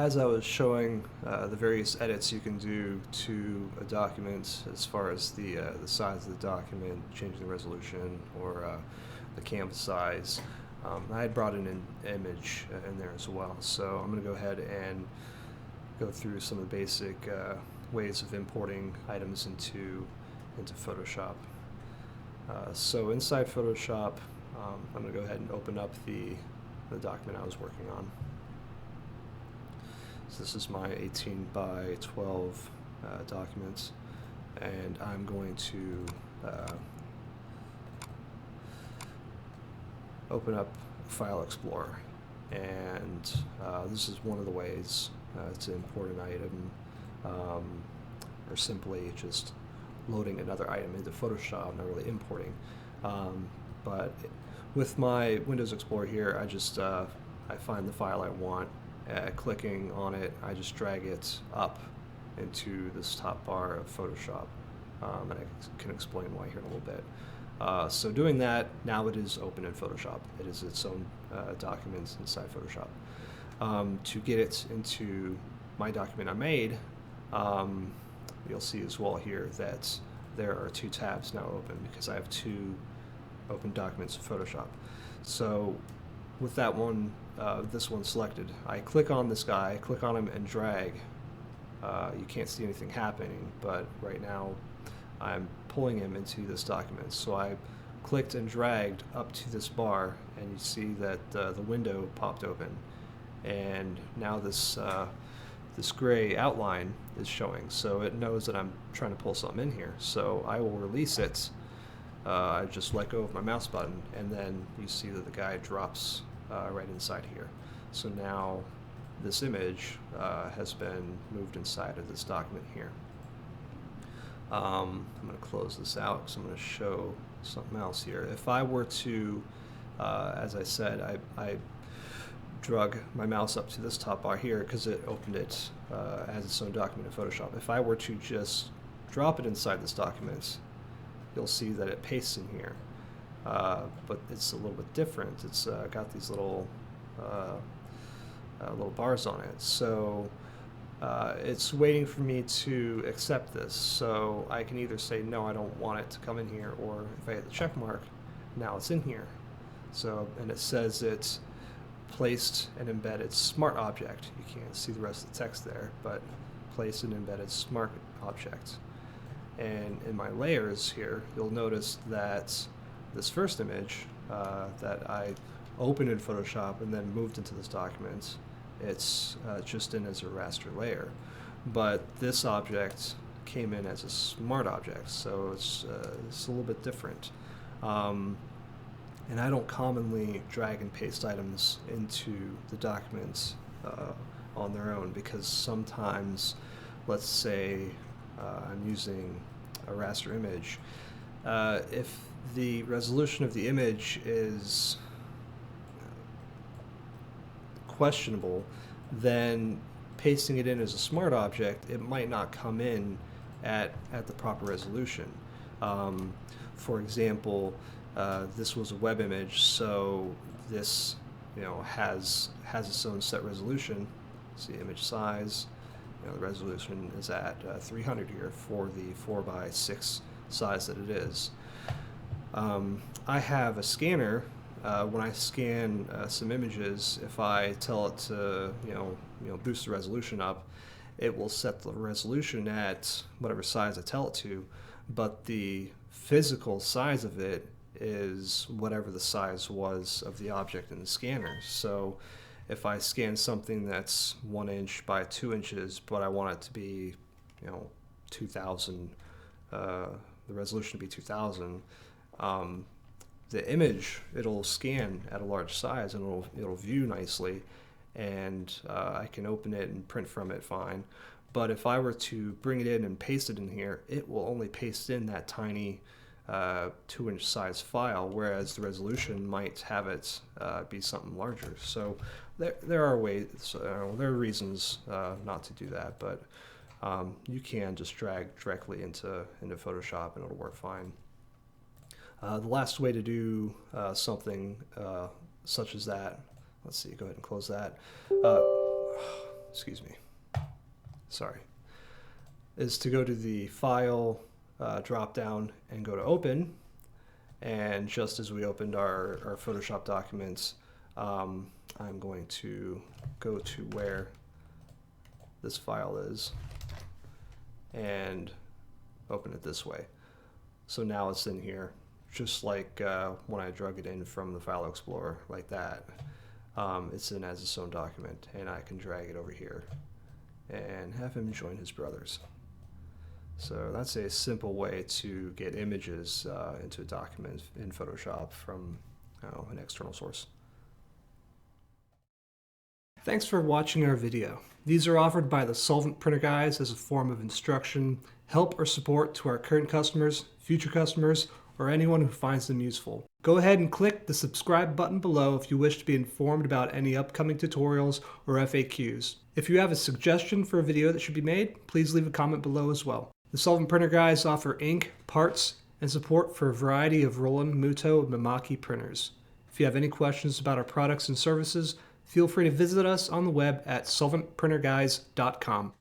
As I was showing the various edits you can do to a document, as far as the size of the document, changing the resolution, or the canvas size, I had brought in an image in there as well. So I'm going to go ahead and go through some of the basic ways of importing items into Photoshop. So inside Photoshop, I'm going to go ahead and open up the document I was working on. So this is my 18 by 12 document, and I'm going to open up File Explorer, and this is one of the ways to import an item, or simply just loading another item into Photoshop, not really importing. But with my Windows Explorer here, I find the file I want. Clicking on it, I just drag it up into this top bar of Photoshop, and I can explain why here in a little bit. So doing that, now it is open in Photoshop. It is its own document inside Photoshop. To get it into my document I made, you'll see as well here that there are two tabs now open because I have two open documents in Photoshop. So with that one, this one selected, I click on this guy, click on him and drag. You can't see anything happening, but right now I'm pulling him into this document. So I clicked and dragged up to this bar, and you see that the window popped open, and now this gray outline is showing. So it knows that I'm trying to pull something in here. So I will release it. I just let go of my mouse button, and then you see that the guy drops right inside here. So now this image has been moved inside of this document here. I'm going to close this out because I'm going to show something else here. If I were to, as I said, I drug my mouse up to this top bar here because it opened it as its own document in Photoshop. If I were to just drop it inside this document, you'll see that it pastes in here. But it's a little bit different. It's got these little bars on it. So it's waiting for me to accept this. So I can either say, no, I don't want it to come in here, or if I hit the check mark, now it's in here. So, and it says it's placed an embedded smart object. You can't see the rest of the text there, but place an embedded smart object. And in my layers here, you'll notice that this first image that I opened in Photoshop and then moved into this document, it's just in as a raster layer. But this object came in as a smart object, so it's a little bit different. And I don't commonly drag and paste items into the documents on their own, because sometimes, let's say I'm using a raster image, if the resolution of the image is questionable, then pasting it in as a smart object, it might not come in at the proper resolution. For example, this was a web image, so this has its own set resolution. See image size. The resolution is at 300 here for the 4:6 size that it is. I have a scanner. When I scan some images, if I tell it to boost the resolution up, it will set the resolution at whatever size I tell it to, but the physical size of it is whatever the size was of the object in the scanner. So if I scan something that's 1 inch by 2 inches, but I want it to be 2000, the resolution to be 2000, the image, it'll scan at a large size and it'll view nicely, and I can open it and print from it fine. But if I were to bring it in and paste it in here, it will only paste in that tiny 2-inch size file, whereas the resolution might have it be something larger. So there are ways, there are reasons not to do that, but you can just drag directly into Photoshop and it'll work fine. The last way to do something such as that, let's see, go ahead and close that. excuse me, sorry, is to go to the File drop down and go to Open. And just as we opened our Photoshop documents, I'm going to go to where this file is and open it this way. So now it's in here, just like when I drug it in from the File Explorer, like that. It's in as its own document, and I can drag it over here and have him join his brothers. So that's a simple way to get images into a document in Photoshop from an external source. Thanks for watching our video. These are offered by the Solvent Printer Guys as a form of instruction, help, or support to our current customers, future customers, or anyone who finds them useful. Go ahead and click the subscribe button below if you wish to be informed about any upcoming tutorials or FAQs. If you have a suggestion for a video that should be made, please leave a comment below as well. The Solvent Printer Guys offer ink, parts, and support for a variety of Roland, Mutoh, and Mimaki printers. If you have any questions about our products and services, feel free to visit us on the web at solventprinterguys.com.